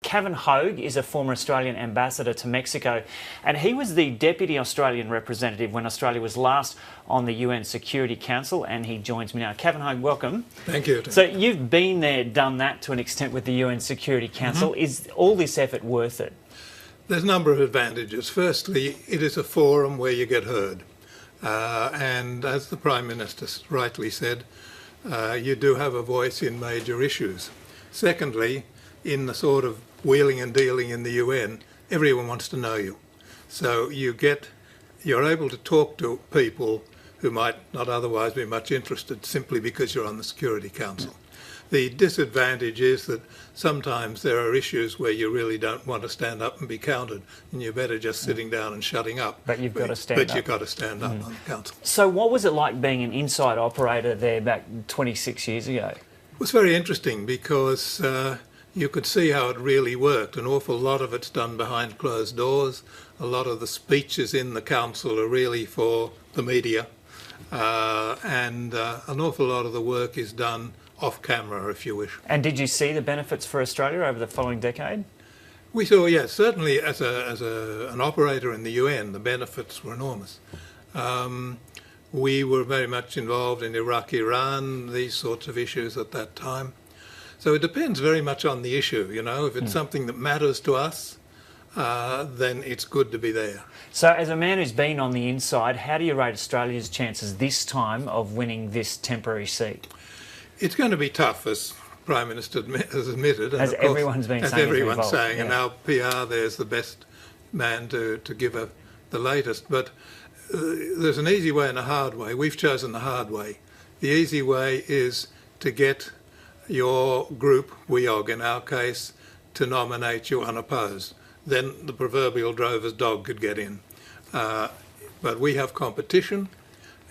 Kevin Hogue is a former Australian ambassador to Mexico, and he was the Deputy Australian representative when Australia was last on the UN Security Council, and he joins me now. Kevin Hogue, welcome. Thank you, Tim. So you've been there, done that to an extent with the UN Security Council. Is all this effort worth it? There's a number of advantages. Firstly, it is a forum where you get heard. And as the Prime Minister rightly said, you do have a voice in major issues. Secondly, in the sort of wheeling and dealing in the UN, everyone wants to know you. So you're able to talk to people who might not otherwise be much interested simply because you're on the Security Council. The disadvantage is that sometimes there are issues where you really don't want to stand up and be counted, and you're better just sitting down and shutting up. But you've got to stand up. But you've got to stand up on the council. So what was it like being an inside operator there back 26 years ago? It was very interesting because you could see how it really worked. An awful lot of it's done behind closed doors. A lot of the speeches in the council are really for the media. And an awful lot of the work is done off camera, if you wish. And did you see the benefits for Australia over the following decade? We saw, yes, certainly as an operator in the UN, the benefits were enormous. We were very much involved in Iraq, Iran, these sorts of issues at that time. So it depends very much on the issue, you know. If it's something that matters to us, then it's good to be there. So as a man who's been on the inside, how do you rate Australia's chances this time of winning this temporary seat? It's going to be tough, as Prime Minister has admitted. And as of course, everyone's been as saying. Everyone's saying, yeah. And our PR there's the best man to give the latest. But there's an easy way and a hard way. We've chosen the hard way. The easy way is to get your group, WEOG in our case, to nominate you unopposed. Then the proverbial drover's dog could get in. But we have competition,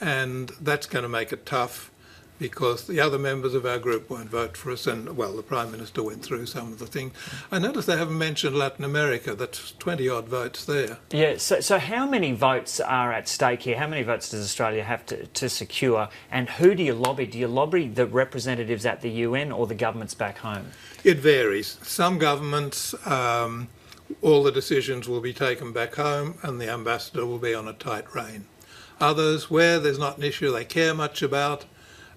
and that's going to make it tough, because the other members of our group won't vote for us, and, well, the Prime Minister went through some of the things. I noticed they haven't mentioned Latin America. That's 20-odd votes there. Yeah, so how many votes are at stake here? How many votes does Australia have to secure? And who do you lobby? Do you lobby the representatives at the UN or the governments back home? It varies. Some governments, all the decisions will be taken back home, and the ambassador will be on a tight rein. Others, where there's not an issue they care much about,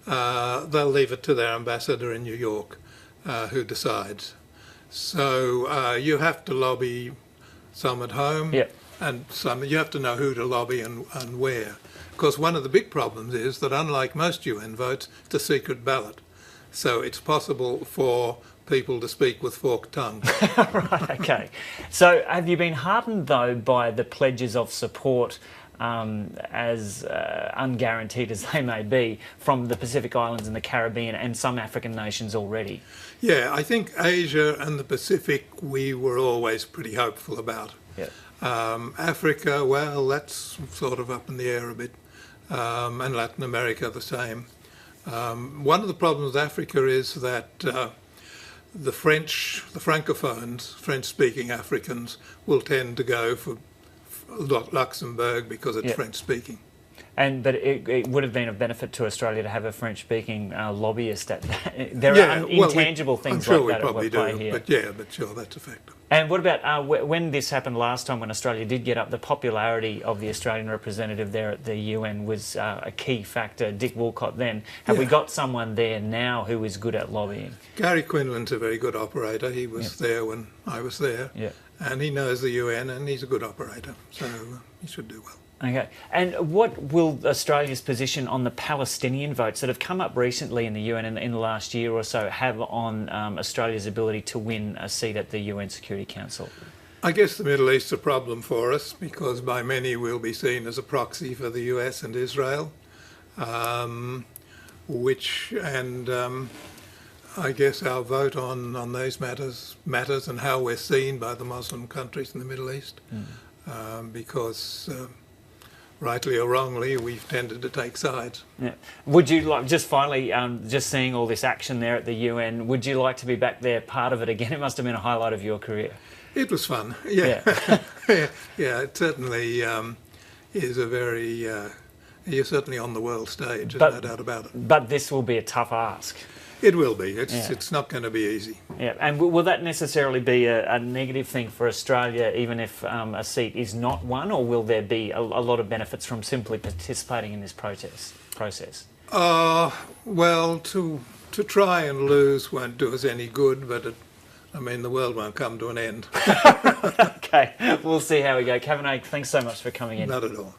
they'll leave it to their ambassador in New York, who decides. So you have to lobby some at home, and some you have to know who to lobby and where. Because one of the big problems is that, unlike most UN votes, it's a secret ballot. So it's possible for people to speak with forked tongues. Right, okay. So have you been heartened, though, by the pledges of support, as unguaranteed as they may be, from the Pacific Islands and the Caribbean and some African nations already? Yeah, I think Asia and the Pacific we were always pretty hopeful about. Yeah. Africa, well, that's sort of up in the air a bit, and Latin America the same. One of the problems with Africa is that the Francophones, French-speaking Africans, will tend to go for Luxembourg because it's French-speaking. But it would have been of benefit to Australia to have a French-speaking lobbyist at that. There are intangible things I'm sure like that we probably at play do, here. but sure, that's a factor. And what about when this happened last time, when Australia did get up, the popularity of the Australian representative there at the UN was a key factor, Dick Woolcott then. Have we got someone there now who is good at lobbying? Gary Quinlan's a very good operator. He was there when I was there. Yeah. And he knows the UN, and he's a good operator, so he should do well. Okay. And what will Australia's position on the Palestinian votes that have come up recently in the UN in the last year or so have on Australia's ability to win a seat at the UN Security Council? I guess the Middle East's a problem for us, because by many we'll be seen as a proxy for the US and Israel, I guess our vote on those matters and how we're seen by the Muslim countries in the Middle East, because rightly or wrongly, we've tended to take sides. Yeah. Would you like, just finally, just seeing all this action there at the UN, would you like to be back there, part of it again? It must have been a highlight of your career. It was fun, yeah. It certainly is a very, you're certainly on the world stage, there's no doubt about it. But this will be a tough ask. It will be. Yeah. It's not going to be easy. Yeah, and will that necessarily be a negative thing for Australia, even if a seat is not won, or will there be a lot of benefits from simply participating in this process? Well, to try and lose won't do us any good, but I mean, the world won't come to an end. Okay, we'll see how we go. Kavanagh, thanks so much for coming in. Not at all.